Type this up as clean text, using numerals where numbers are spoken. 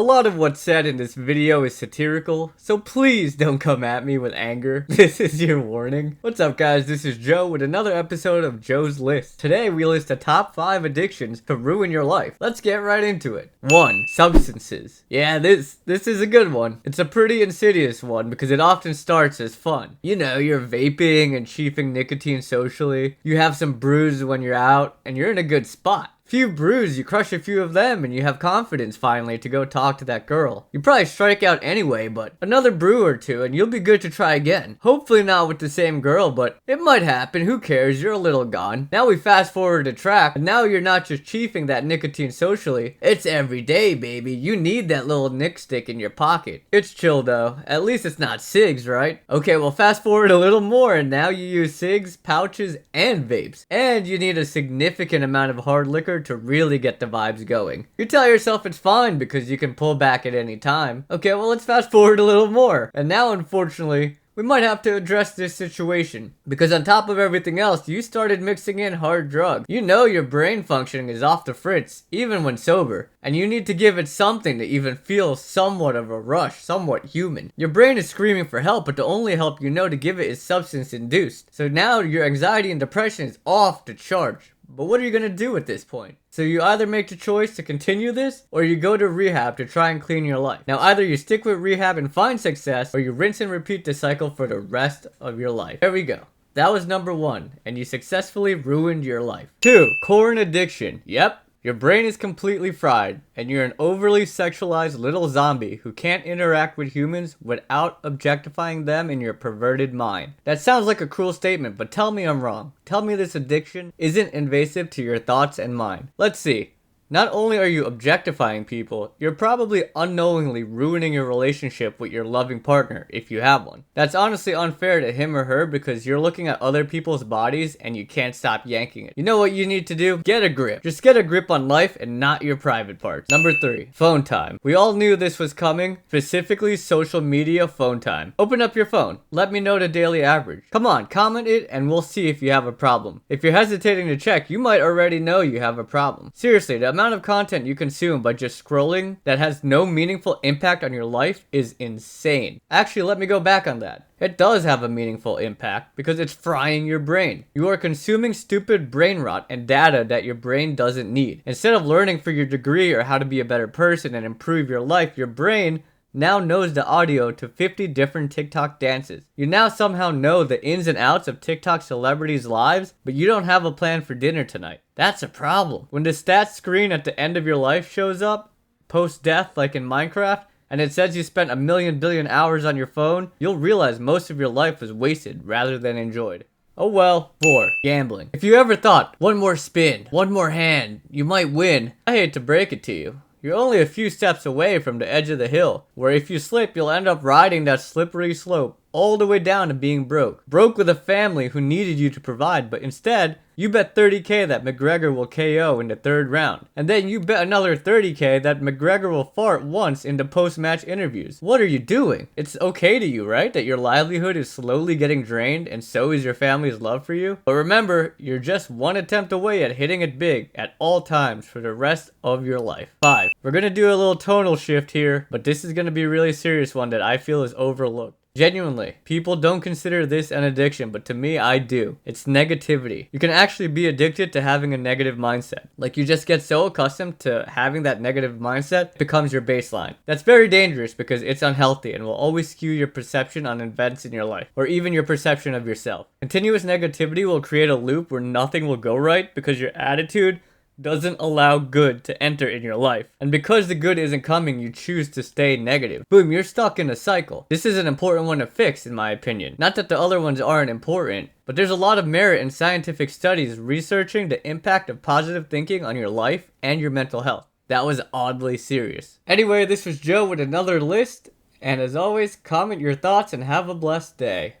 A lot of what's said in this video is satirical, so please don't come at me with anger. This is your warning. What's up guys, this is Joe with another episode of Joe's List. Today we list the top 5 addictions to ruin your life. Let's get right into it. 1. Substances. Yeah, this is a good one. It's a pretty insidious one because it often starts as fun. You know, you're vaping and chiefing nicotine socially. You have some brews when you're out and you're in a good spot. Few brews, you crush a few of them and you have confidence finally to go talk to that girl. You probably strike out anyway, but another brew or two and you'll be good to try again. Hopefully not with the same girl, but it might happen, who cares, you're a little gone. Now we fast forward to track, and now you're not just chiefing that nicotine socially, it's every day, baby. You need that little nick stick in your pocket. It's chill though, at least it's not cigs, right? Okay, well fast forward a little more and now you use cigs, pouches, and vapes. And you need a significant amount of hard liquor to really get the vibes going. You tell yourself it's fine because you can pull back at any time. Okay, well let's fast forward a little more. And now unfortunately, we might have to address this situation because on top of everything else, you started mixing in hard drugs. You know your brain functioning is off the fritz, even when sober, and you need to give it something to even feel somewhat of a rush, somewhat human. Your brain is screaming for help, but the only help you know to give it is substance induced. So now your anxiety and depression is off the charge. But what are you gonna do at this point? So you either make the choice to continue this, or you go to rehab to try and clean your life. Now either you stick with rehab and find success, or you rinse and repeat the cycle for the rest of your life. There we go. That was number 1, and you successfully ruined your life. 2. Corn addiction. Yep. Your brain is completely fried, and you're an overly sexualized little zombie who can't interact with humans without objectifying them in your perverted mind. That sounds like a cruel statement, but tell me I'm wrong. Tell me this addiction isn't invasive to your thoughts and mind. Let's see. Not only are you objectifying people, you're probably unknowingly ruining your relationship with your loving partner, if you have one. That's honestly unfair to him or her because you're looking at other people's bodies and you can't stop yanking it. You know what you need to do? Get a grip. Just get a grip on life and not your private parts. Number 3. Phone time. We all knew this was coming, specifically social media phone time. Open up your phone. Let me know the daily average. Come on, comment it and we'll see if you have a problem. If you're hesitating to check, you might already know you have a problem. Seriously, the amount of content you consume by just scrolling that has no meaningful impact on your life is insane. Actually, let me go back on that. It does have a meaningful impact because it's frying your brain. You are consuming stupid brain rot and data that your brain doesn't need. Instead of learning for your degree or how to be a better person and improve your life, your brain now knows the audio to 50 different TikTok dances. You now somehow know the ins and outs of TikTok celebrities' lives, but you don't have a plan for dinner tonight. That's a problem. When the stats screen at the end of your life shows up, post-death like in Minecraft, and it says you spent 1,000,000 billion hours on your phone, you'll realize most of your life was wasted rather than enjoyed. Oh well. 4. Gambling. If you ever thought, one more spin, one more hand, you might win, I hate to break it to you. You're only a few steps away from the edge of the hill, where if you slip, you'll end up riding that slippery slope all the way down to being broke. Broke with a family who needed you to provide, but instead, you bet 30K that McGregor will KO in the 3rd round. And then you bet another 30K that McGregor will fart once in the post-match interviews. What are you doing? It's okay to you, right? That your livelihood is slowly getting drained and so is your family's love for you? But remember, you're just one attempt away at hitting it big at all times for the rest of your life. 5. We're gonna do a little tonal shift here, but this is gonna be a really serious one that I feel is overlooked. Genuinely, people don't consider this an addiction, but to me, I do. It's negativity. You can actually be addicted to having a negative mindset. Like you just get so accustomed to having that negative mindset, it becomes your baseline. That's very dangerous because it's unhealthy and will always skew your perception on events in your life, or even your perception of yourself. Continuous negativity will create a loop where nothing will go right because your attitude doesn't allow good to enter in your life. And because the good isn't coming, you choose to stay negative. Boom, you're stuck in a cycle. This is an important one to fix, in my opinion. Not that the other ones aren't important, but there's a lot of merit in scientific studies researching the impact of positive thinking on your life and your mental health. That was oddly serious. Anyway, this was Joe with another list, and as always, comment your thoughts and have a blessed day.